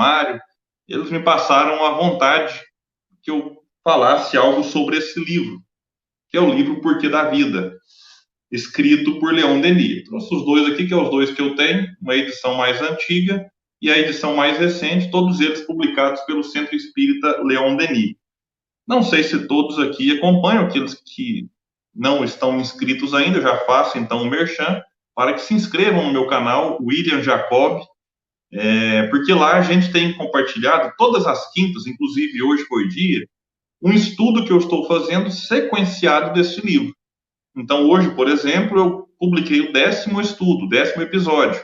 Mário, eles me passaram a vontade que eu falasse algo sobre esse livro, que é o livro Porquê da Vida, escrito por Leon Denis. Trouxe os dois aqui, que é os dois que eu tenho, uma edição mais antiga e a edição mais recente, todos eles publicados pelo Centro Espírita Leon Denis. Não sei se todos aqui acompanham, aqueles que não estão inscritos ainda, eu já faço então um merchan, para que se inscrevam no meu canal, William Jacob, porque lá a gente tem compartilhado todas as quintas, inclusive hoje foi dia, um estudo que eu estou fazendo sequenciado desse livro. Então hoje, por exemplo, eu publiquei o 10º estudo, o 10º episódio,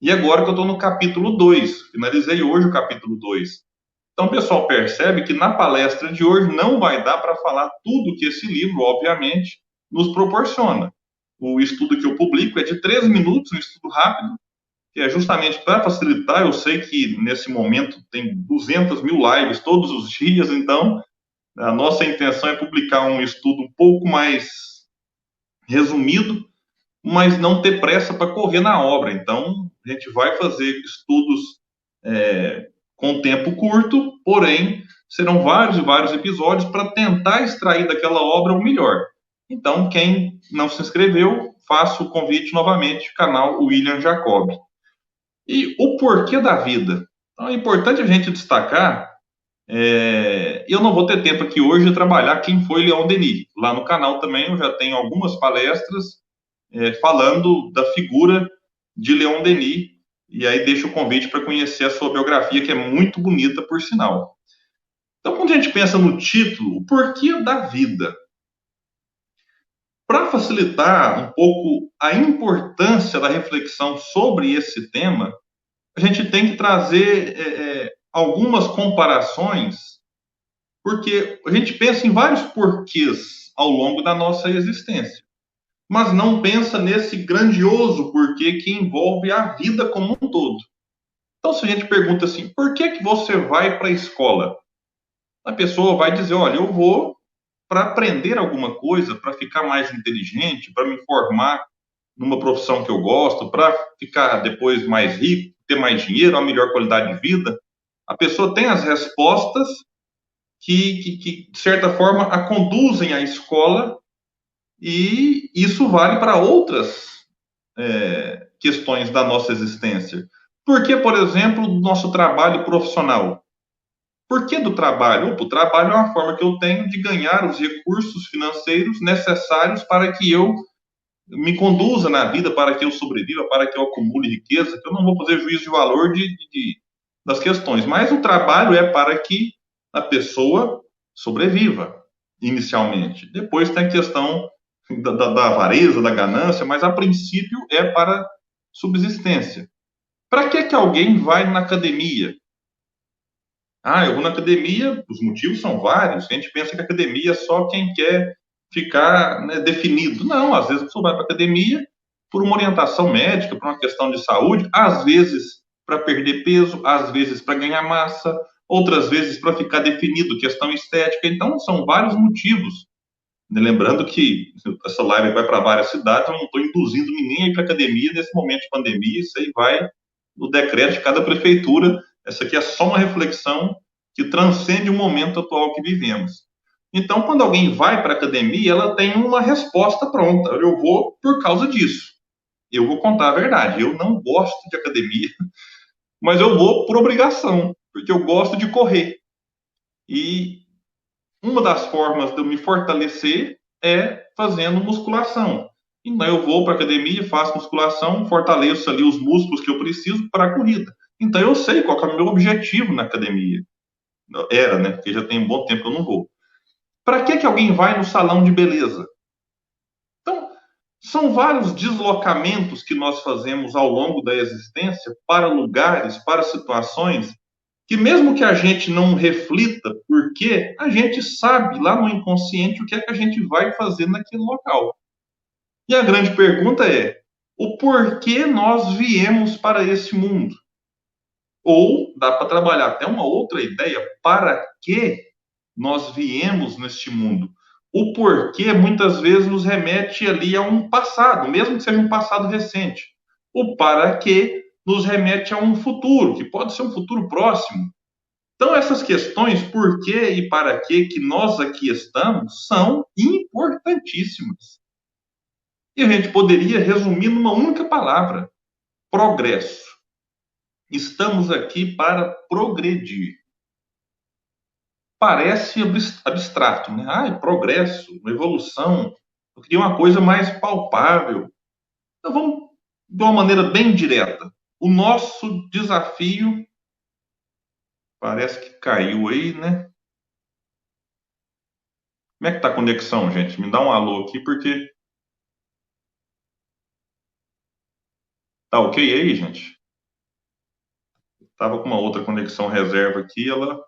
e agora que eu estou no capítulo 2, finalizei hoje o capítulo 2. Então, o pessoal percebe que na palestra de hoje não vai dar para falar tudo que esse livro, obviamente, nos proporciona. O estudo que eu publico é de 3 minutos, um estudo rápido, que é justamente para facilitar. Eu sei que nesse momento tem 200 mil lives todos os dias, então a nossa intenção é publicar um estudo um pouco mais resumido, mas não ter pressa para correr na obra. Então, a gente vai fazer estudos com tempo curto, porém, serão vários e vários episódios para tentar extrair daquela obra o melhor. Então, quem não se inscreveu, faço o convite novamente, canal William Jacob. E o porquê da vida? Então, é importante a gente destacar, eu não vou ter tempo aqui hoje de trabalhar quem foi Leon Denis. Lá no canal também eu já tenho algumas palestras falando da figura de Leon Denis, e aí deixo o convite para conhecer a sua biografia, que é muito bonita, por sinal. Então, quando a gente pensa no título, o porquê da vida, para facilitar um pouco a importância da reflexão sobre esse tema, a gente tem que trazer algumas comparações, porque a gente pensa em vários porquês ao longo da nossa existência, mas não pensa nesse grandioso porquê que envolve a vida como um todo. Então, se a gente pergunta assim, por que que você vai para a escola? A pessoa vai dizer, olha, eu vou para aprender alguma coisa, para ficar mais inteligente, para me formar numa profissão que eu gosto, para ficar depois mais rico, ter mais dinheiro, uma melhor qualidade de vida. A pessoa tem as respostas que de certa forma, a conduzem à escola, e isso vale para outras questões da nossa existência. Por que, por exemplo, do nosso trabalho profissional? Por que do trabalho? O trabalho é uma forma que eu tenho de ganhar os recursos financeiros necessários para que eu me conduza na vida, para que eu sobreviva, para que eu acumule riqueza, que eu não vou fazer juízo de valor das questões. Mas o trabalho é para que a pessoa sobreviva, inicialmente. Depois tem a questão da avareza, da ganância, mas a princípio é para subsistência. Para que alguém vai na academia? Eu vou na academia, os motivos são vários. A gente pensa que a academia é só quem quer ficar definido. Não, às vezes a pessoa vai para a academia por uma orientação médica, por uma questão de saúde, às vezes para perder peso, às vezes para ganhar massa, outras vezes para ficar definido, questão estética. Então, são vários motivos. Lembrando que essa live vai para várias cidades, eu não estou induzindo ninguém a ir para a academia nesse momento de pandemia, isso aí vai no decreto de cada prefeitura. Essa aqui é só uma reflexão que transcende o momento atual que vivemos. Então, quando alguém vai para a academia, ela tem uma resposta pronta. Eu vou por causa disso. Eu vou contar a verdade. Eu não gosto de academia, mas eu vou por obrigação, porque eu gosto de correr. E uma das formas de eu me fortalecer é fazendo musculação. Então, eu vou para a academia, faço musculação, fortaleço ali os músculos que eu preciso para a corrida. Então, eu sei qual é o meu objetivo na academia. Era, né? Porque já tem um bom tempo que eu não vou. Para que alguém vai no salão de beleza? Então, são vários deslocamentos que nós fazemos ao longo da existência para lugares, para situações, que mesmo que a gente não reflita por quê, a gente sabe lá no inconsciente o que é que a gente vai fazer naquele local. E a grande pergunta é, o porquê nós viemos para esse mundo? Ou dá para trabalhar até uma outra ideia, para que nós viemos neste mundo? O porquê muitas vezes nos remete ali a um passado, mesmo que seja um passado recente. O para quê nos remete a um futuro, que pode ser um futuro próximo. Então, essas questões, por que e para que nós aqui estamos, são importantíssimas. E a gente poderia resumir numa única palavra: progresso. Estamos aqui para progredir. Parece abstrato, né? Ah, progresso, evolução. Eu queria uma coisa mais palpável. Então, vamos de uma maneira bem direta. O nosso desafio parece que caiu aí, né? Como é que tá a conexão, gente? Me dá um alô aqui, porque tá ok aí, gente? Tava com uma outra conexão reserva aqui, ela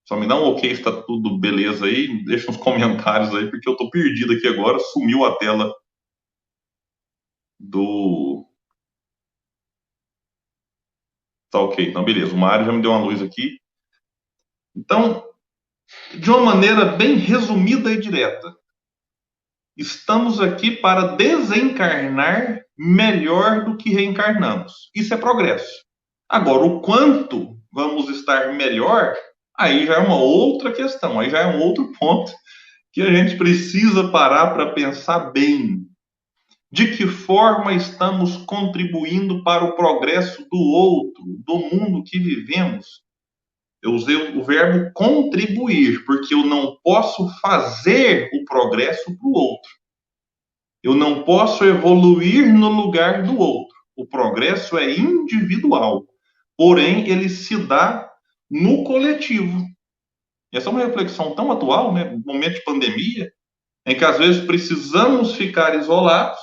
só me dá um ok se tá tudo beleza aí, deixa uns comentários aí, porque eu tô perdido aqui agora, sumiu a tela do... Tá ok, então beleza, o Mário já me deu uma luz aqui. Então, de uma maneira bem resumida e direta, estamos aqui para desencarnar melhor do que reencarnamos. Isso é progresso. Agora, o quanto vamos estar melhor, aí já é uma outra questão, aí já é um outro ponto que a gente precisa parar para pensar bem. De que forma estamos contribuindo para o progresso do outro, do mundo que vivemos? Eu usei o verbo contribuir, porque eu não posso fazer o progresso para o outro. Eu não posso evoluir no lugar do outro. O progresso é individual, porém ele se dá no coletivo. Essa é uma reflexão tão atual, né? No momento de pandemia, em que às vezes precisamos ficar isolados,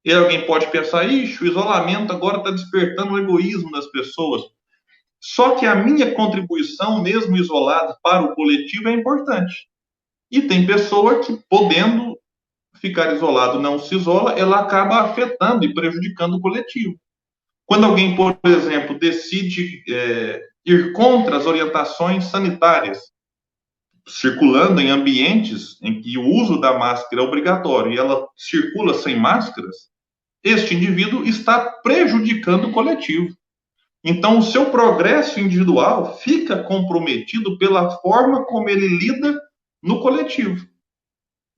e alguém pode pensar, ixi, o isolamento agora está despertando o egoísmo das pessoas. Só que a minha contribuição, mesmo isolado para o coletivo, é importante. E tem pessoa que, podendo ficar isolado, não se isola, ela acaba afetando e prejudicando o coletivo. Quando alguém, por exemplo, decide ir contra as orientações sanitárias, circulando em ambientes em que o uso da máscara é obrigatório e ela circula sem máscaras, este indivíduo está prejudicando o coletivo. Então, o seu progresso individual fica comprometido pela forma como ele lida no coletivo.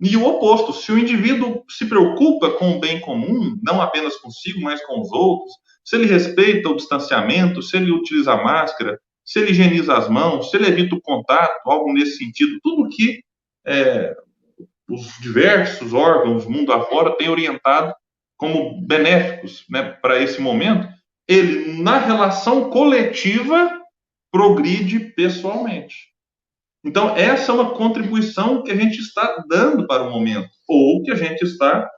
E o oposto, se o indivíduo se preocupa com o bem comum, não apenas consigo, mas com os outros, se ele respeita o distanciamento, se ele utiliza a máscara, se ele higieniza as mãos, se ele evita o contato, algo nesse sentido, tudo que os diversos órgãos mundo afora têm orientado como benéficos, né, para esse momento, ele, na relação coletiva, progride pessoalmente. Então, essa é uma contribuição que a gente está dando para o momento, ou que a gente está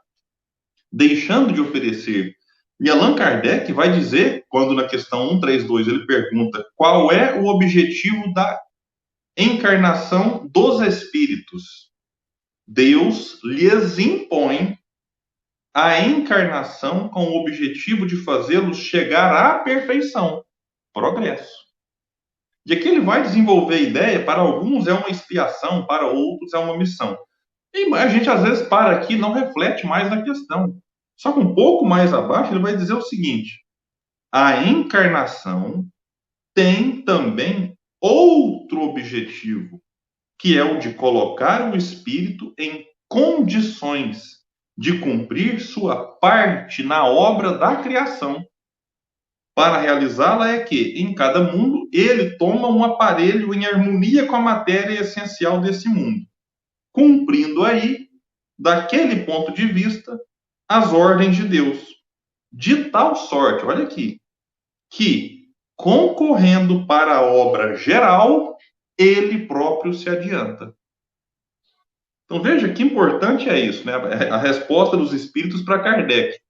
deixando de oferecer. E Allan Kardec vai dizer, quando na questão 132 ele pergunta qual é o objetivo da encarnação dos espíritos, Deus lhes impõe a encarnação com o objetivo de fazê-los chegar à perfeição, progresso. E aqui ele vai desenvolver a ideia, para alguns é uma expiação, para outros é uma missão. E a gente às vezes para aqui e não reflete mais na questão. Só que um pouco mais abaixo ele vai dizer o seguinte: a encarnação tem também outro objetivo, que é o de colocar o espírito em condições de cumprir sua parte na obra da criação. Para realizá-la é que, em cada mundo, ele toma um aparelho em harmonia com a matéria essencial desse mundo, cumprindo aí, daquele ponto de vista, as ordens de Deus. De tal sorte, olha aqui, que, concorrendo para a obra geral, ele próprio se adianta. Então veja que importante é isso, né? A resposta dos espíritos para Kardec.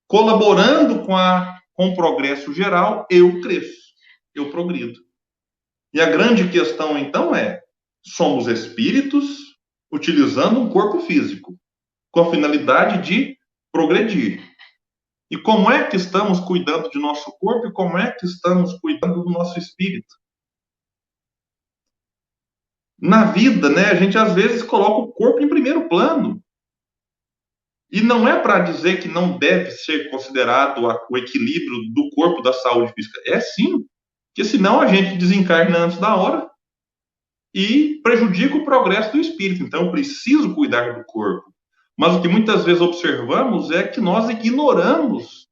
Colaborando com o progresso geral, eu cresço, eu progrido. E a grande questão, então, é: somos espíritos utilizando um corpo físico, com a finalidade de progredir. E como é que estamos cuidando de nosso corpo e como é que estamos cuidando do nosso espírito? Na vida, né, a gente às vezes coloca o corpo em primeiro plano. E não é para dizer que não deve ser considerado o equilíbrio do corpo da saúde física. É sim, porque senão a gente desencarna antes da hora e prejudica o progresso do espírito. Então, eu preciso cuidar do corpo. Mas o que muitas vezes observamos é que nós ignoramos,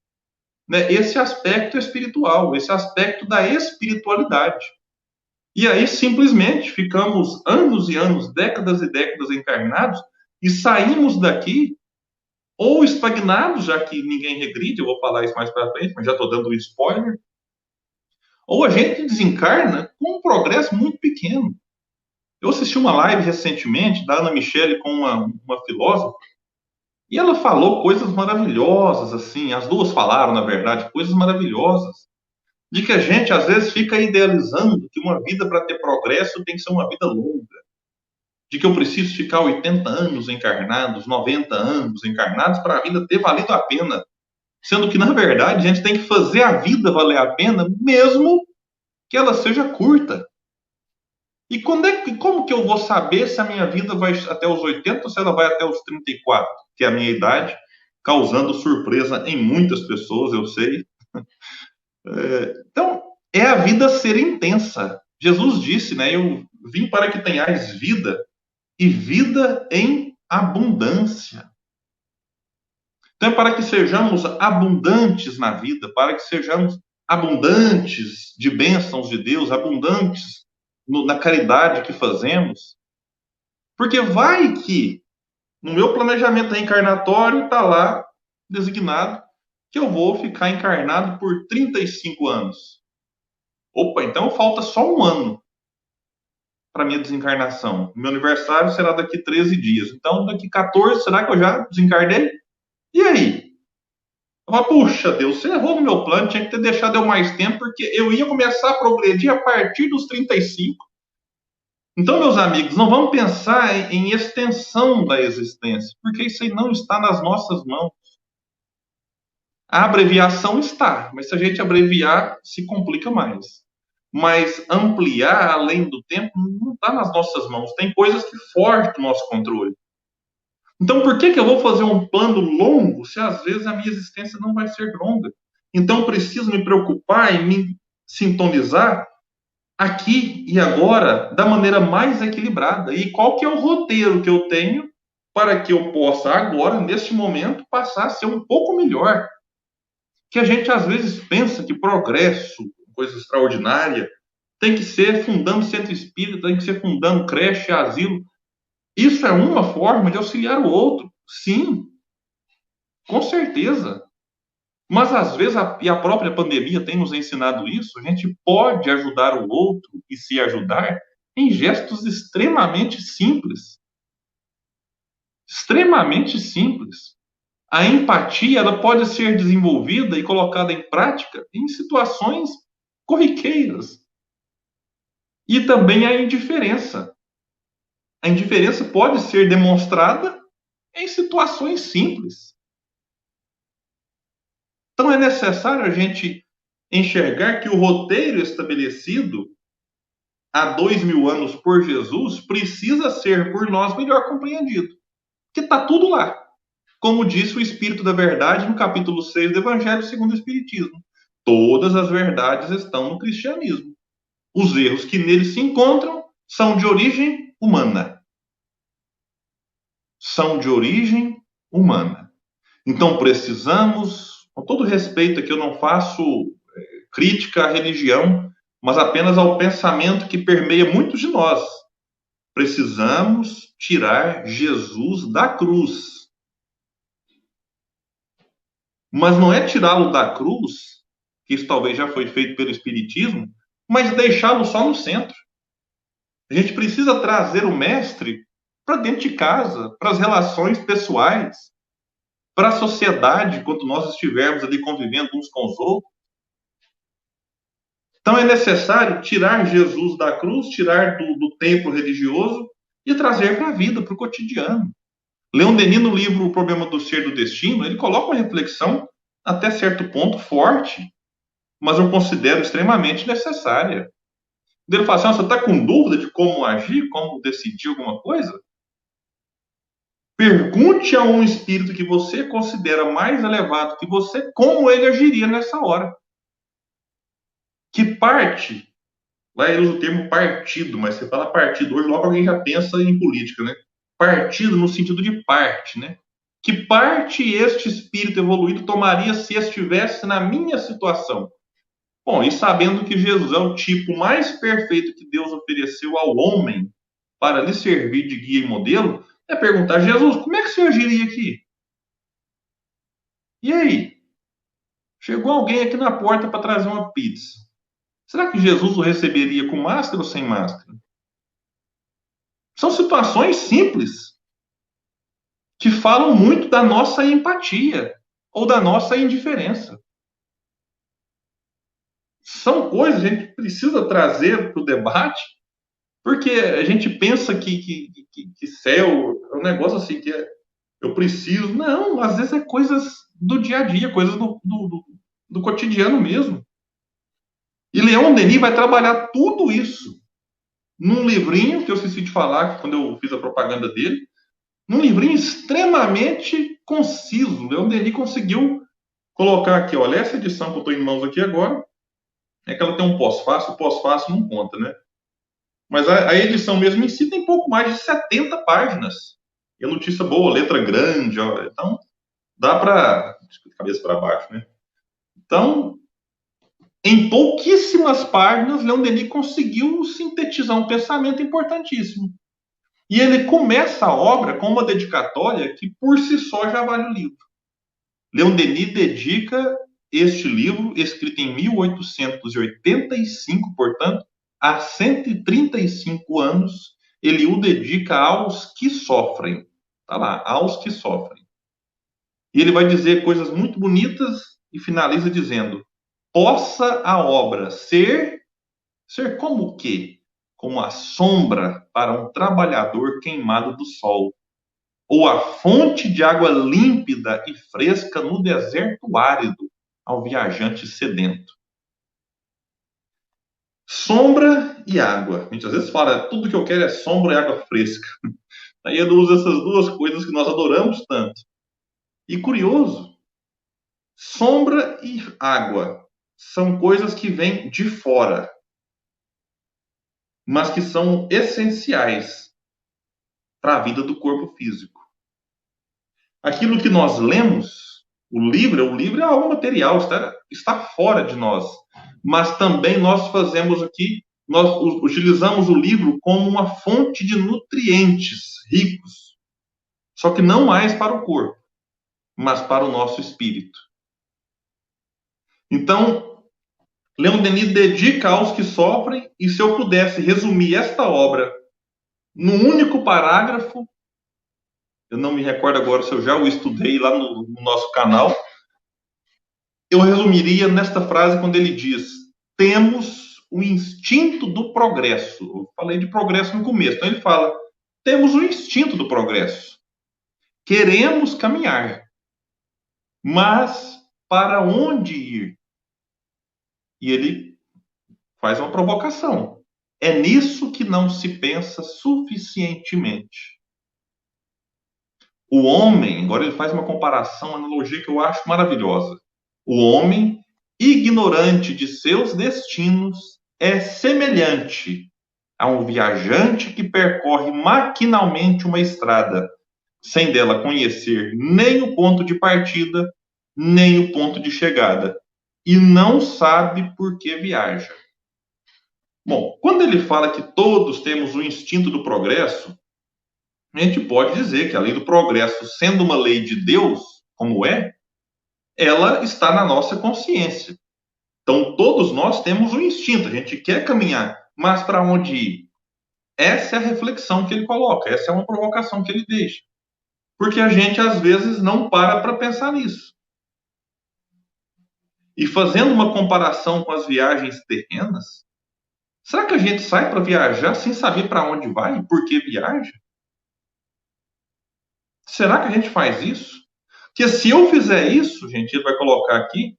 né, esse aspecto espiritual, esse aspecto da espiritualidade. E aí, simplesmente, ficamos anos e anos, décadas e décadas encarnados e saímos daqui ou estagnados, já que ninguém regride, eu vou falar isso mais para frente, mas já estou dando um spoiler, ou a gente desencarna com um progresso muito pequeno. Eu assisti uma live recentemente da Ana Michele com uma filósofa, e ela falou coisas maravilhosas, assim, as duas falaram, na verdade, coisas maravilhosas, de que a gente, às vezes, fica idealizando que uma vida para ter progresso tem que ser uma vida longa, de que eu preciso ficar 80 anos encarnados, 90 anos encarnados, para a vida ter valido a pena. Sendo que, na verdade, a gente tem que fazer a vida valer a pena, mesmo que ela seja curta. E como que eu vou saber se a minha vida vai até os 80 ou se ela vai até os 34, que é a minha idade, causando surpresa em muitas pessoas, eu sei. Então, é a vida ser intensa. Jesus disse, né? Eu vim para que tenhais vida, e vida em abundância. Então, é para que sejamos abundantes na vida, para que sejamos abundantes de bênçãos de Deus, abundantes na caridade que fazemos. Porque vai que no meu planejamento reencarnatório está lá designado que eu vou ficar encarnado por 35 anos. Opa, então falta só um ano para minha desencarnação. Meu aniversário será daqui 13 dias. Então, daqui 14, será que eu já desencarnei? E aí? Eu falo, puxa, Deus, você errou no meu plano, tinha que ter deixado eu mais tempo, porque eu ia começar a progredir a partir dos 35. Então, meus amigos, não vamos pensar em extensão da existência, porque isso aí não está nas nossas mãos. A abreviação está, mas se a gente abreviar, se complica mais. Mas ampliar além do tempo não está nas nossas mãos. Tem coisas que fogem do nosso controle. Então, por que eu vou fazer um plano longo se às vezes a minha existência não vai ser longa? Então, eu preciso me preocupar e me sintonizar aqui e agora da maneira mais equilibrada. E qual que é o roteiro que eu tenho para que eu possa agora, neste momento, passar a ser um pouco melhor? Que a gente às vezes pensa que progresso, coisa extraordinária, tem que ser fundando centro espírita, tem que ser fundando creche, asilo. Isso é uma forma de auxiliar o outro, sim, com certeza. Mas às vezes, e a própria pandemia tem nos ensinado isso, a gente pode ajudar o outro e se ajudar em gestos extremamente simples. Extremamente simples. A empatia, ela pode ser desenvolvida e colocada em prática em situações corriqueiras. E também a indiferença. A indiferença pode ser demonstrada em situações simples. Então é necessário a gente enxergar que o roteiro estabelecido há 2000 anos por Jesus precisa ser por nós melhor compreendido. Porque está tudo lá. Como disse o Espírito da Verdade no capítulo 6 do Evangelho segundo o Espiritismo. Todas as verdades estão no cristianismo. Os erros que nele se encontram são de origem humana. São de origem humana. Então precisamos, com todo respeito aqui, eu não faço crítica à religião, mas apenas ao pensamento que permeia muitos de nós. Precisamos tirar Jesus da cruz. Mas não é tirá-lo da cruz, que isso talvez já foi feito pelo Espiritismo, mas deixá-lo só no centro. A gente precisa trazer o mestre para dentro de casa, para as relações pessoais, para a sociedade, quando nós estivermos ali convivendo uns com os outros. Então é necessário tirar Jesus da cruz, tirar do templo religioso e trazer para a vida, para o cotidiano. Leon Denis, no livro O Problema do Ser e do Destino, ele coloca uma reflexão até certo ponto forte, mas eu considero extremamente necessária. Ele fala assim, você está com dúvida de como agir, como decidir alguma coisa? Pergunte a um espírito que você considera mais elevado que você como ele agiria nessa hora. Que parte, lá ele usa o termo partido, mas você fala partido, hoje logo alguém já pensa em política, né? Partido no sentido de parte, né? Que parte este espírito evoluído tomaria se estivesse na minha situação? Bom, e sabendo que Jesus é o tipo mais perfeito que Deus ofereceu ao homem para lhe servir de guia e modelo, é perguntar: Jesus, como é que você agiria aqui? E aí? Chegou alguém aqui na porta para trazer uma pizza. Será que Jesus o receberia com máscara ou sem máscara? São situações simples que falam muito da nossa empatia ou da nossa indiferença. São coisas que a gente precisa trazer para o debate, porque a gente pensa que céu é um negócio assim, eu preciso. Não, às vezes é coisas do dia a dia, coisas do cotidiano mesmo. E Leon Denis vai trabalhar tudo isso num livrinho que eu esqueci de falar quando eu fiz a propaganda dele, num livrinho extremamente conciso. Leon Denis conseguiu colocar aqui, olha, essa edição que eu estou em mãos aqui agora, é que ela tem um pós-fácil, o pós-fácil não conta, né? Mas a edição mesmo em si tem pouco mais de 70 páginas. E a notícia boa, letra grande, ó, então dá para... cabeça para baixo, né? Então, em pouquíssimas páginas, Leon Denis conseguiu sintetizar um pensamento importantíssimo. E ele começa a obra com uma dedicatória que por si só já vale o livro. Leon Denis dedica este livro, escrito em 1885, portanto, há 135 anos, ele o dedica aos que sofrem. Está lá, aos que sofrem. E ele vai dizer coisas muito bonitas e finaliza dizendo: possa a obra ser como o quê? Como a sombra para um trabalhador queimado do sol, ou a fonte de água límpida e fresca no deserto árido ao viajante sedento. Sombra e água. A gente às vezes fala, tudo que eu quero é sombra e água fresca. Aí ele usa essas duas coisas que nós adoramos tanto. E curioso, sombra e água são coisas que vêm de fora, mas que são essenciais para a vida do corpo físico. Aquilo que nós lemos, o livro é algo material, está fora de nós. Mas também nós fazemos aqui, nós utilizamos o livro como uma fonte de nutrientes ricos. Só que não mais para o corpo, mas para o nosso espírito. Então, Leon Denis dedica aos que sofrem, e se eu pudesse resumir esta obra num único parágrafo, eu não me recordo agora se eu já o estudei lá no nosso canal, eu resumiria nesta frase quando ele diz: temos o instinto do progresso. Eu falei de progresso no começo, então ele fala: temos o instinto do progresso. Queremos caminhar, mas para onde ir? E ele faz uma provocação. É nisso que não se pensa suficientemente. O homem, agora ele faz uma comparação, uma analogia que eu acho maravilhosa. O homem, ignorante de seus destinos, é semelhante a um viajante que percorre maquinalmente uma estrada, sem dela conhecer nem o ponto de partida, nem o ponto de chegada, e não sabe por que viaja. Bom, quando ele fala que todos temos o instinto do progresso, a gente pode dizer que a lei do progresso, sendo uma lei de Deus, como é, ela está na nossa consciência. Então, todos nós temos um instinto, a gente quer caminhar, mas para onde ir? Essa é a reflexão que ele coloca, essa é uma provocação que ele deixa. Porque a gente, às vezes, não para pensar nisso. E fazendo uma comparação com as viagens terrenas, será que a gente sai para viajar sem saber para onde vai e por que viaja? Será que a gente faz isso? Porque se eu fizer isso, gente, ele vai colocar aqui,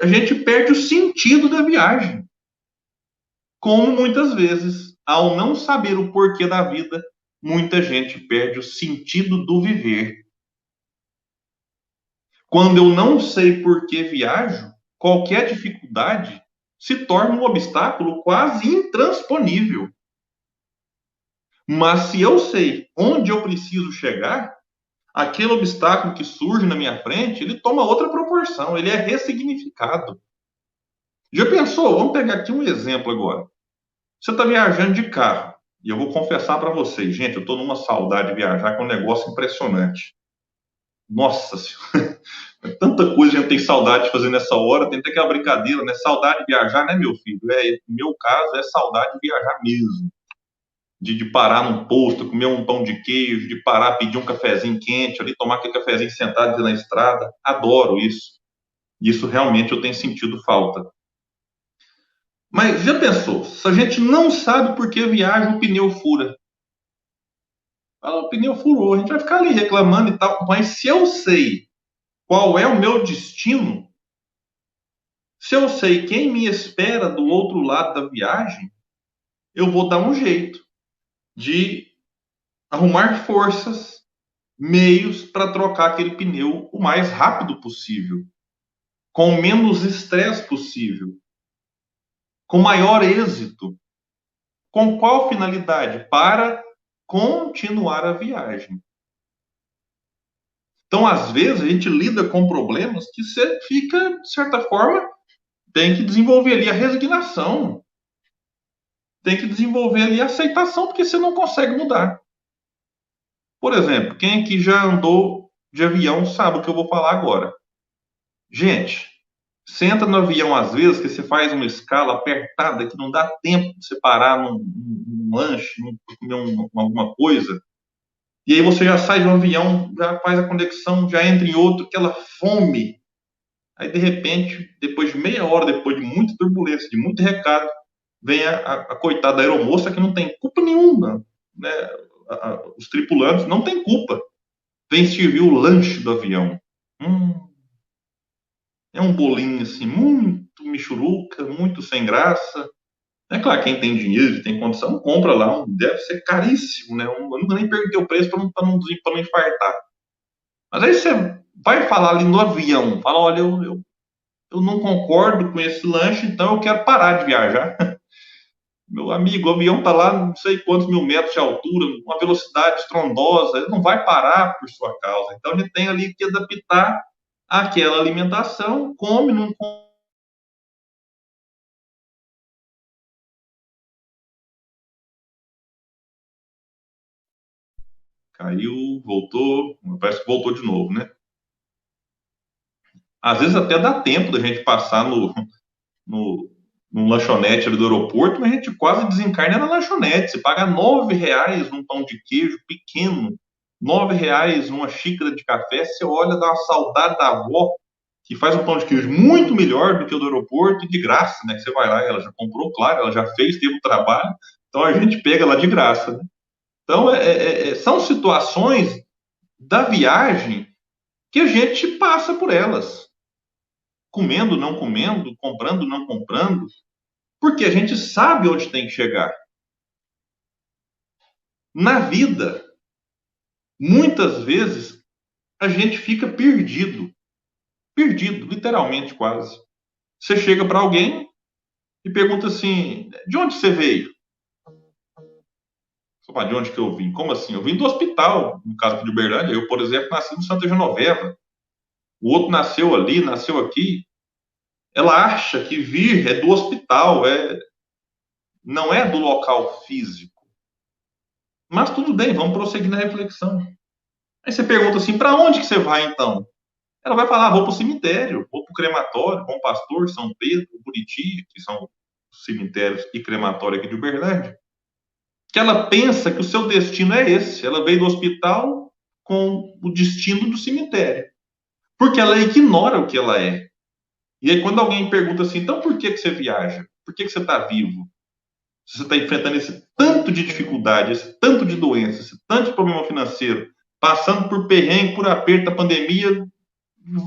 a gente perde o sentido da viagem. Como muitas vezes, ao não saber o porquê da vida, muita gente perde o sentido do viver. Quando eu não sei por que viajo, qualquer dificuldade se torna um obstáculo quase intransponível. Mas se eu sei onde eu preciso chegar, aquele obstáculo que surge na minha frente, ele toma outra proporção, ele é ressignificado. Já pensou? Vamos pegar aqui um exemplo agora. Você está viajando de carro, e eu vou confessar para vocês, gente, eu estou numa saudade de viajar, que é um negócio impressionante. Nossa Senhora, tanta coisa a gente tem saudade de fazer nessa hora, tem até aquela brincadeira, né? Saudade de viajar, né, meu filho? No meu caso, é saudade de viajar mesmo. De parar num posto, comer um pão de queijo, de parar, pedir um cafezinho quente, ali tomar aquele cafezinho sentado na estrada. Adoro isso. Isso realmente eu tenho sentido falta. Mas já pensou, se a gente não sabe por que viaja, o pneu fura. Fala, o pneu furou, a gente vai ficar ali reclamando e tal. Mas se eu sei qual é o meu destino, se eu sei quem me espera do outro lado da viagem, eu vou dar um jeito de arrumar forças, meios para trocar aquele pneu o mais rápido possível, com o menos estresse possível, com maior êxito. Com qual finalidade? Para continuar a viagem. Então, às vezes, a gente lida com problemas que você fica, de certa forma, tem que desenvolver ali a resignação, tem que desenvolver ali a aceitação, porque você não consegue mudar. Por exemplo, quem aqui já andou de avião sabe o que eu vou falar agora. Gente, você entra no avião às vezes que você faz uma escala apertada que não dá tempo de você parar num lanche, comer alguma coisa. E aí você já sai de um avião, já faz a conexão, já entra em outro, aquela fome. Aí, de repente, depois de meia hora, depois de muita turbulência, de muito recado, vem a coitada da aeromoça que não tem culpa nenhuma. Né? Os tripulantes não têm culpa. Vem servir o lanche do avião. É um bolinho assim, muito michuruca, muito sem graça. É claro, quem tem dinheiro, tem condição, compra lá. Deve ser caríssimo, né? Eu nunca nem perguntei o preço para não infartar. Mas aí você vai falar ali no avião, fala, olha, eu não concordo com esse lanche, então eu quero parar de viajar. Meu amigo, o avião está lá não sei quantos mil metros de altura, uma velocidade estrondosa, ele não vai parar por sua causa. Então a gente tem ali que adaptar aquela alimentação, come, não come. Caiu, voltou, parece que voltou de novo, né? Às vezes até dá tempo da gente passar no, num lanchonete ali do aeroporto, mas a gente quase desencarna na lanchonete. Você paga R$ 9 num pão de queijo pequeno, R$ 9 uma xícara de café, você olha, dá uma saudade da avó, que faz um pão de queijo muito melhor do que o do aeroporto, e de graça, né? Você vai lá, ela já comprou, claro, ela já fez, teve o trabalho, então a gente pega lá de graça, né? Então, são situações da viagem que a gente passa por elas, comendo, não comendo, comprando, não comprando, porque a gente sabe onde tem que chegar. Na vida, muitas vezes, a gente fica perdido. Perdido, literalmente quase. Você chega para alguém e pergunta assim: de onde você veio? Você fala, de onde que eu vim? Como assim? Eu vim do hospital, no caso aqui de Uberlândia. Eu, por exemplo, nasci no Santa Genoveva. O outro nasceu ali, nasceu aqui. Ela acha que vir é do hospital, não é do local físico. Mas tudo bem, vamos prosseguir na reflexão. Aí você pergunta assim: para onde que você vai então? Ela vai falar: vou para o cemitério, vou para o crematório, Bom Pastor, São Pedro, Buriti, que são os cemitérios e crematório aqui de Uberlândia. Que ela pensa que o seu destino é esse. Ela veio do hospital com o destino do cemitério. Porque ela ignora o que ela é. E aí, quando alguém pergunta assim: então por que você viaja? Por que você está vivo? Se você está enfrentando esse tanto de dificuldade, esse tanto de doença, esse tanto de problema financeiro, passando por perrengue, por aperto da pandemia,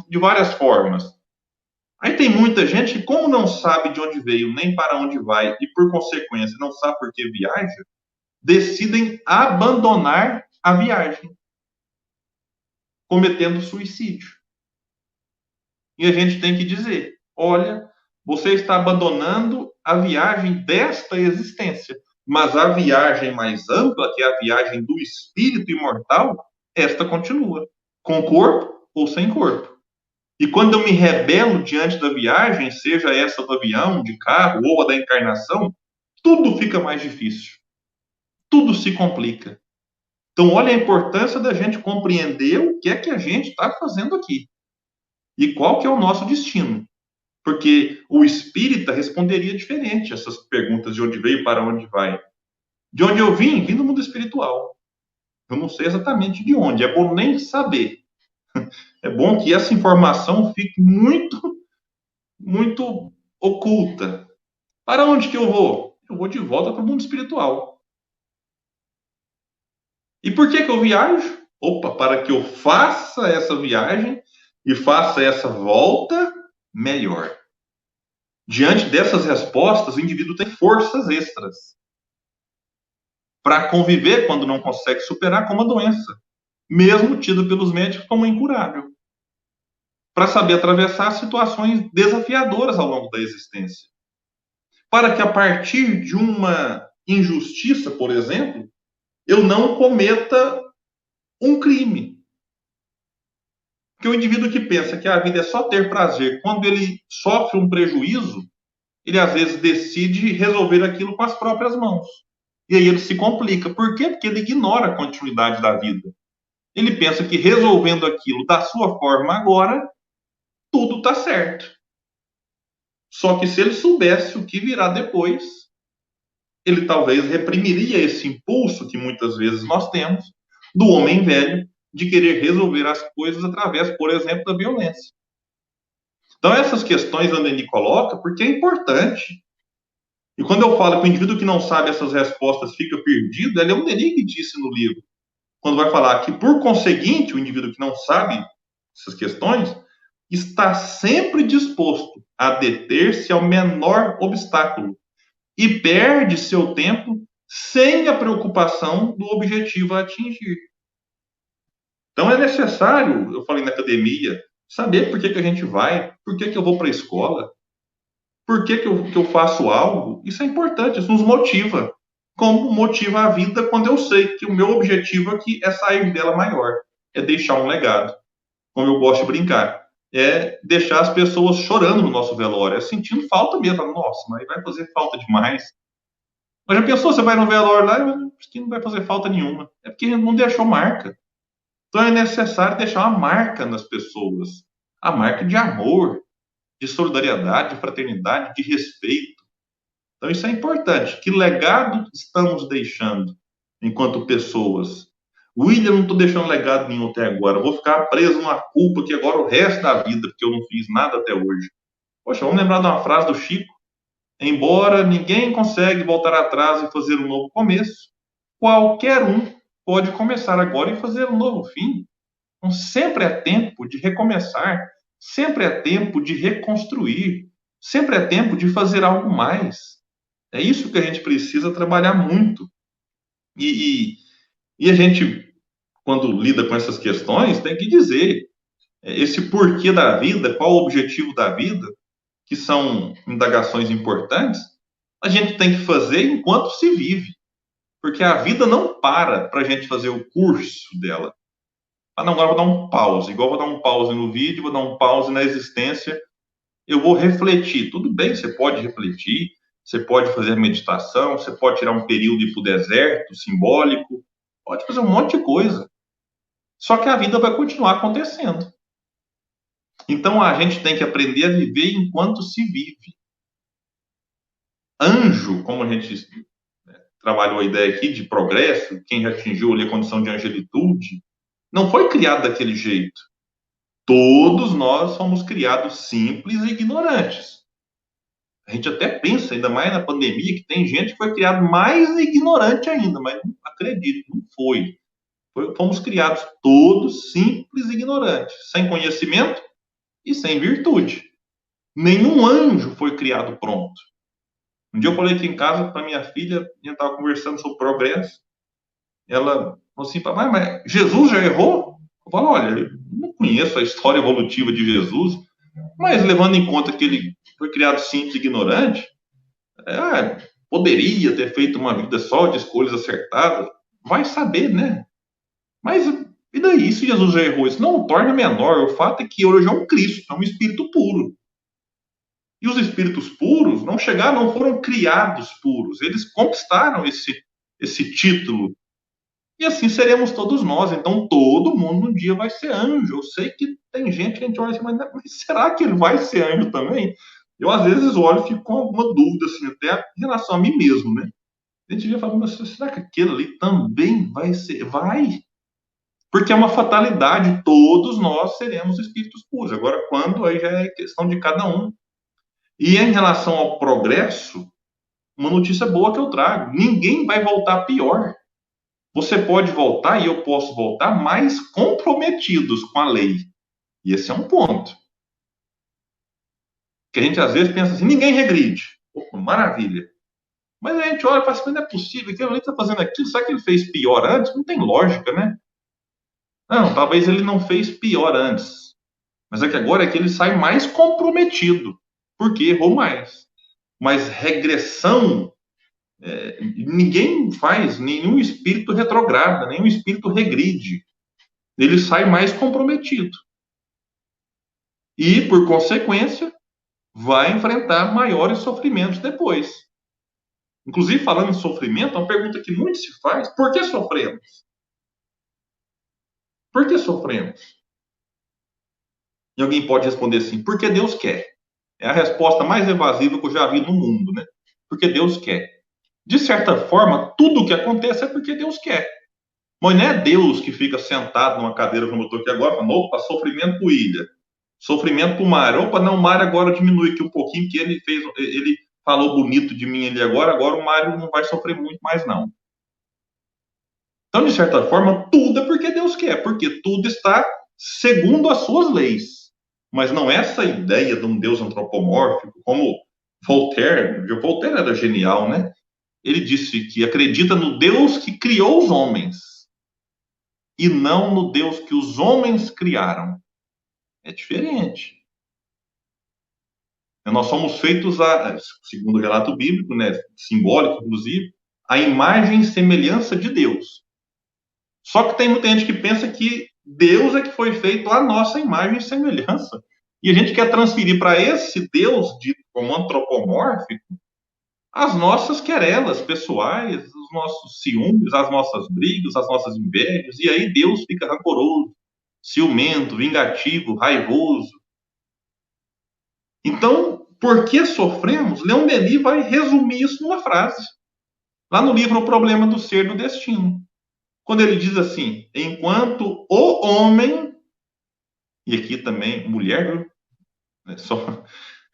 de várias formas. Aí tem muita gente que, como não sabe de onde veio, nem para onde vai, e por consequência não sabe por que viaja, decidem abandonar a viagem, cometendo suicídio. E a gente tem que dizer: olha, você está abandonando a viagem desta existência, mas a viagem mais ampla, que é a viagem do espírito imortal, esta continua, com corpo ou sem corpo. E quando eu me rebelo diante da viagem, seja essa do avião, de carro ou a da encarnação, tudo fica mais difícil. Tudo se complica. Então, olha a importância da gente compreender o que é que a gente está fazendo aqui. E qual que é o nosso destino. Porque o espírita responderia diferente essas perguntas de onde veio e para onde vai. De onde eu vim? Vim do mundo espiritual. Eu não sei exatamente de onde. É bom nem saber. É bom que essa informação fique muito, muito oculta. Para onde que eu vou? Eu vou de volta para o mundo espiritual. E por que que eu viajo? Opa, para que eu faça essa viagem e faça essa volta melhor. Diante dessas respostas, o indivíduo tem forças extras para conviver quando não consegue superar com uma doença, mesmo tida pelos médicos como incurável, para saber atravessar situações desafiadoras ao longo da existência. Para que a partir de uma injustiça, por exemplo, eu não cometa um crime. Porque o indivíduo que pensa que a vida é só ter prazer, quando ele sofre um prejuízo, ele às vezes decide resolver aquilo com as próprias mãos. E aí ele se complica. Por quê? Porque ele ignora a continuidade da vida. Ele pensa que resolvendo aquilo da sua forma agora, tudo está certo. Só que se ele soubesse o que virá depois, ele talvez reprimiria esse impulso que muitas vezes nós temos do homem velho de querer resolver as coisas através, por exemplo, da violência. Então, essas questões a Denis coloca porque é importante. E quando eu falo que o indivíduo que não sabe essas respostas fica perdido, é Leon Denis que disse no livro, quando vai falar que, por conseguinte, o indivíduo que não sabe essas questões está sempre disposto a deter-se ao menor obstáculo e perde seu tempo sem a preocupação do objetivo a atingir. Então é necessário, eu falei na academia, saber por que a gente vai, por que eu vou para a escola, por que eu faço algo. Isso é importante, isso nos motiva. Como motiva a vida quando eu sei que o meu objetivo aqui é sair dela maior, é deixar um legado. Como eu gosto de brincar, é deixar as pessoas chorando no nosso velório, é sentindo falta mesmo. Nossa, mas vai fazer falta demais. Mas já pensou, você vai no velório lá e que não vai fazer falta nenhuma. É porque não deixou marca. Então é necessário deixar uma marca nas pessoas. A marca de amor, de solidariedade, de fraternidade, de respeito. Então isso é importante. Que legado estamos deixando enquanto pessoas? William, não estou deixando legado nenhum até agora. Vou ficar preso numa culpa que agora o resto da vida, porque eu não fiz nada até hoje. Poxa, vamos lembrar de uma frase do Chico. Embora ninguém consegue voltar atrás e fazer um novo começo, qualquer um pode começar agora e fazer um novo fim. Então, sempre é tempo de recomeçar, sempre é tempo de reconstruir, sempre é tempo de fazer algo mais. É isso que a gente precisa trabalhar muito. E a gente, quando lida com essas questões, tem que dizer esse porquê da vida, qual o objetivo da vida, que são indagações importantes, a gente tem que fazer enquanto se vive. Porque a vida não para a gente fazer o curso dela. Ah, não, agora eu vou dar um pause. Igual eu vou dar um pause no vídeo, vou dar um pause na existência. Eu vou refletir. Tudo bem, você pode refletir, você pode fazer meditação, você pode tirar um período e ir para o deserto simbólico, pode fazer um monte de coisa. Só que a vida vai continuar acontecendo. Então a gente tem que aprender a viver enquanto se vive. Anjo, como a gente trabalhou a ideia aqui de progresso, quem já atingiu ali a condição de angelitude, não foi criado daquele jeito. Todos nós somos criados simples e ignorantes. A gente até pensa, ainda mais na pandemia, que tem gente que foi criado mais ignorante ainda, mas não acredito, não foi. Fomos criados todos simples e ignorantes, sem conhecimento e sem virtude. Nenhum anjo foi criado pronto. Um dia eu falei aqui em casa para minha filha, a gente estava conversando sobre progresso, ela falou assim, papai, mas Jesus já errou? Eu falo, olha, eu não conheço a história evolutiva de Jesus, mas levando em conta que ele foi criado simples e ignorante, poderia ter feito uma vida só de escolhas acertadas, vai saber, né? Mas e daí, se Jesus já errou? Isso não o torna menor. O fato é que hoje é um Cristo, é um espírito puro. E os espíritos puros não chegaram, não foram criados puros. Eles conquistaram esse título. E assim seremos todos nós. Então, todo mundo um dia vai ser anjo. Eu sei que tem gente que a gente olha assim, mas será que ele vai ser anjo também? Eu, às vezes, olho e fico com alguma dúvida, assim, até em relação a mim mesmo, né? A gente já fala, mas será que aquele ali também vai ser? Vai! Porque é uma fatalidade, todos nós seremos espíritos puros. Agora, quando aí já é questão de cada um. E em relação ao progresso, uma notícia boa que eu trago: ninguém vai voltar pior. Você pode voltar e eu posso voltar mais comprometidos com a lei. E esse é um ponto. Que a gente às vezes pensa assim: ninguém regride. Opa, maravilha. Mas a gente olha e fala assim: não é possível, que ele está fazendo aquilo, será que ele fez pior antes? Não tem lógica, né? Não, talvez ele não fez pior antes. Mas é que agora é que ele sai mais comprometido, porque errou mais. Mas regressão, ninguém faz, nenhum espírito retrograda, nenhum espírito regride. Ele sai mais comprometido. E, por consequência, vai enfrentar maiores sofrimentos depois. Inclusive, falando em sofrimento, uma pergunta que muito se faz: por que sofremos? Por que sofremos? E alguém pode responder assim: porque Deus quer. É a resposta mais evasiva que eu já vi no mundo, né? Porque Deus quer. De certa forma, tudo o que acontece é porque Deus quer. Mas não é Deus que fica sentado numa cadeira como eu estou aqui agora, falando, opa, sofrimento para o Ilha, sofrimento para o Mário. Opa, não, o Mário agora diminui aqui um pouquinho, que ele falou bonito de mim ali agora o Mário não vai sofrer muito mais, não. Então, de certa forma, tudo é porque Deus quer, porque tudo está segundo as suas leis. Mas não essa ideia de um Deus antropomórfico, como Voltaire era genial, né? Ele disse que acredita no Deus que criou os homens e não no Deus que os homens criaram. É diferente. Nós somos feitos, segundo o relato bíblico, né, simbólico, inclusive, a imagem e semelhança de Deus. Só que tem muita gente que pensa que Deus é que foi feito a nossa imagem e semelhança. E a gente quer transferir para esse Deus dito como antropomórfico as nossas querelas pessoais, os nossos ciúmes, as nossas brigas, as nossas invejas. E aí Deus fica rancoroso, ciumento, vingativo, raivoso. Então, por que sofremos? Leon Denis vai resumir isso numa frase. Lá no livro O Problema do Ser do Destino. Quando ele diz assim: enquanto o homem, e aqui também mulher, só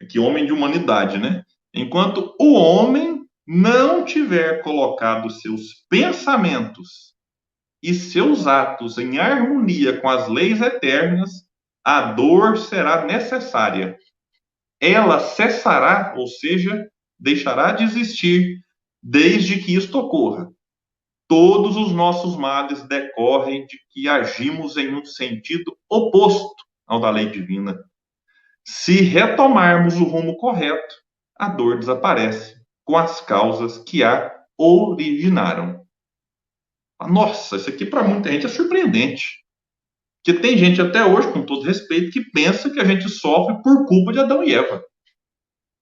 aqui homem de humanidade, né? Enquanto o homem não tiver colocado seus pensamentos e seus atos em harmonia com as leis eternas, a dor será necessária. Ela cessará, ou seja, deixará de existir desde que isto ocorra. Todos os nossos males decorrem de que agimos em um sentido oposto ao da lei divina. Se retomarmos o rumo correto, a dor desaparece com as causas que a originaram. Nossa, isso aqui para muita gente é surpreendente. Porque tem gente até hoje, com todo respeito, que pensa que a gente sofre por culpa de Adão e Eva.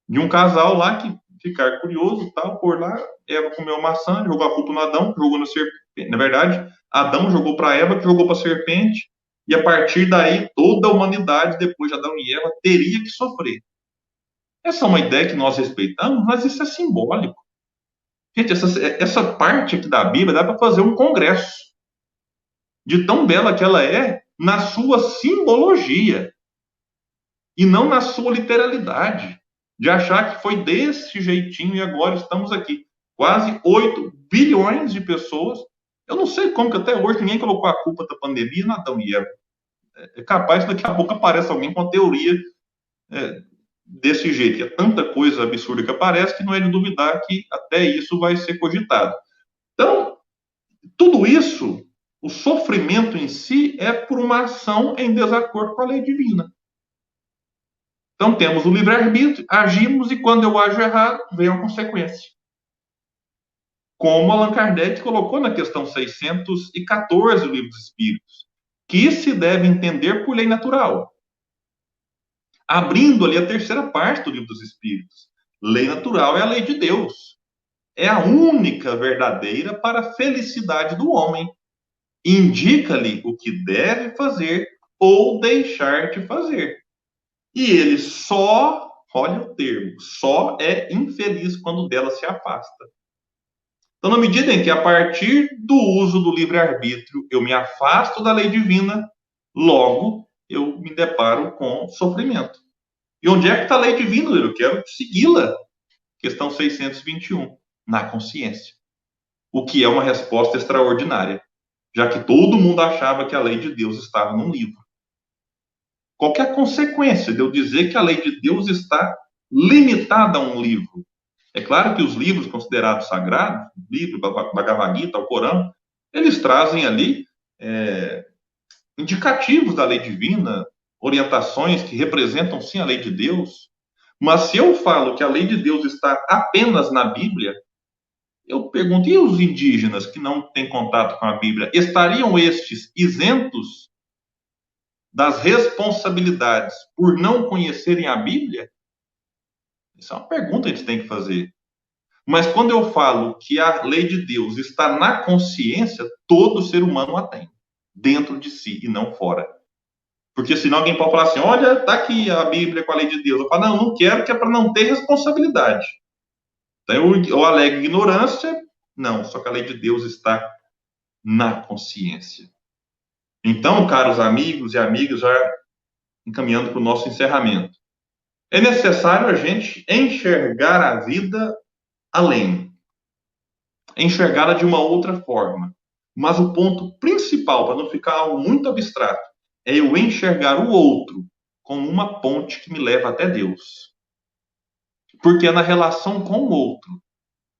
De um casal lá que ficar curioso, tal, por lá, Eva comeu maçã, jogou a culpa no Adão, jogou na serpente. Na verdade, Adão jogou para Eva, que jogou para a serpente, e a partir daí toda a humanidade, depois de Adão e Eva, teria que sofrer. Essa é uma ideia que nós respeitamos, mas isso é simbólico. Gente, essa parte aqui da Bíblia dá para fazer um congresso, de tão bela que ela é na sua simbologia, e não na sua literalidade, de achar que foi desse jeitinho e agora estamos aqui. Quase 8 bilhões de pessoas. Eu não sei como que até hoje ninguém colocou a culpa da pandemia na Adão e Eva. É capaz que daqui a pouco apareça alguém com a teoria desse jeito, que é tanta coisa absurda que aparece, que não é de duvidar que até isso vai ser cogitado. Então, tudo isso, o sofrimento em si é por uma ação em desacordo com a lei divina. Então, temos o livre-arbítrio, agimos e quando eu ajo errado, vem a consequência. Como Allan Kardec colocou na questão 614 do Livro dos Espíritos, que se deve entender por lei natural. Abrindo ali a terceira parte do Livro dos Espíritos. Lei natural é a lei de Deus. É a única verdadeira para a felicidade do homem. Indica-lhe o que deve fazer ou deixar de fazer. E ele só, olha o termo, só é infeliz quando dela se afasta. Então, na medida em que, a partir do uso do livre-arbítrio, eu me afasto da lei divina, logo eu me deparo com sofrimento. E onde é que está a lei divina? Eu quero segui-la. Questão 621, na consciência. O que é uma resposta extraordinária, já que todo mundo achava que a lei de Deus estava num livro. Qual que é a consequência de eu dizer que a lei de Deus está limitada a um livro? É claro que os livros considerados sagrados, o livro, Bhagavad Gita, o Corão, eles trazem ali indicativos da lei divina, orientações que representam sim a lei de Deus. Mas se eu falo que a lei de Deus está apenas na Bíblia, eu pergunto, e os indígenas que não têm contato com a Bíblia, estariam estes isentos das responsabilidades por não conhecerem a Bíblia? Isso é uma pergunta que a gente tem que fazer. Mas quando eu falo que a lei de Deus está na consciência, todo ser humano a tem, dentro de si e não fora. Porque senão alguém pode falar assim, olha, está aqui a Bíblia com a lei de Deus. Eu falo, não, não quero, que é para não ter responsabilidade. Então eu alego ignorância, não, só que a lei de Deus está na consciência. Então, caros amigos e amigas, já encaminhando para o nosso encerramento, é necessário a gente enxergar a vida além, enxergá-la de uma outra forma. Mas o ponto principal, para não ficar algo muito abstrato, é eu enxergar o outro como uma ponte que me leva até Deus. Porque é na relação com o outro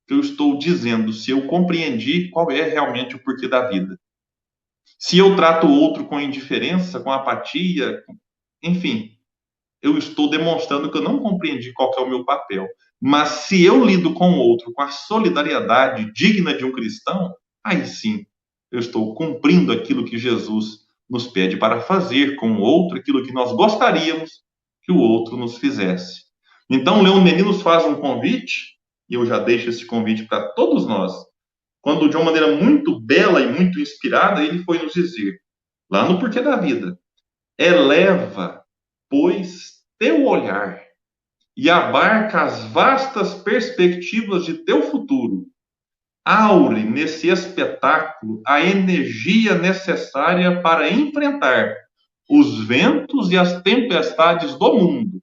que eu estou dizendo se eu compreendi qual é realmente o porquê da vida. Se eu trato o outro com indiferença, com apatia, enfim, eu estou demonstrando que eu não compreendi qual que é o meu papel. Mas se eu lido com o outro com a solidariedade digna de um cristão, aí sim, eu estou cumprindo aquilo que Jesus nos pede para fazer com o outro, aquilo que nós gostaríamos que o outro nos fizesse. Então, Leon Denis nos faz um convite, e eu já deixo esse convite para todos nós, quando de uma maneira muito bela e muito inspirada, ele foi nos dizer, lá no Porquê da Vida, eleva, pois, teu olhar e abarca as vastas perspectivas de teu futuro. Aure nesse espetáculo a energia necessária para enfrentar os ventos e as tempestades do mundo.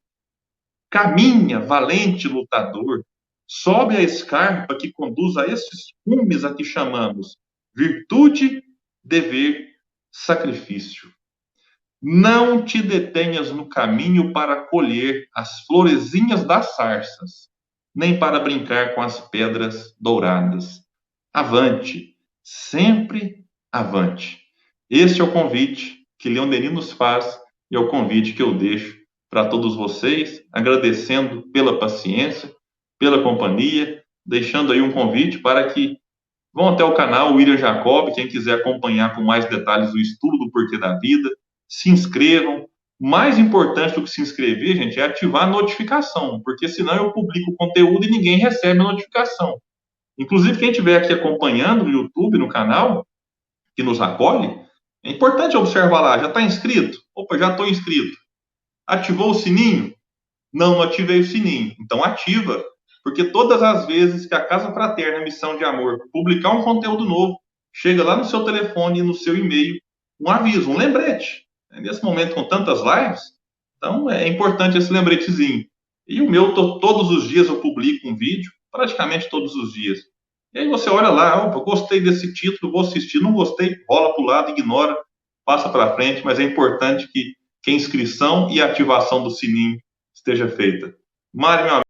Caminha, valente lutador, sobe a escarpa que conduz a esses cumes a que chamamos virtude, dever, sacrifício. Não te detenhas no caminho para colher as florezinhas das sarças, nem para brincar com as pedras douradas. Avante, sempre avante. Este é o convite que Leon Denis nos faz e é o convite que eu deixo para todos vocês, agradecendo pela paciência, pela companhia, deixando aí um convite para que vão até o canal William Jacob, quem quiser acompanhar com mais detalhes o estudo do porquê da vida, se inscrevam. Mais importante do que se inscrever, gente, é ativar a notificação, porque senão eu publico o conteúdo e ninguém recebe a notificação. Inclusive, quem estiver aqui acompanhando no YouTube, no canal, que nos acolhe, é importante observar lá, já está inscrito? Opa, já estou inscrito. Ativou o sininho? Não, não ativei o sininho. Então ativa, porque todas as vezes que a Casa Fraterna Missão de Amor publicar um conteúdo novo, chega lá no seu telefone e no seu e-mail um aviso, um lembrete. Nesse momento, com tantas lives, então é importante esse lembretezinho. E o meu, todos os dias eu publico um vídeo, praticamente todos os dias. E aí você olha lá, opa, gostei desse título, vou assistir, não gostei, rola para o lado, ignora, passa para frente, mas é importante que a inscrição e a ativação do sininho esteja feita. Mário, meu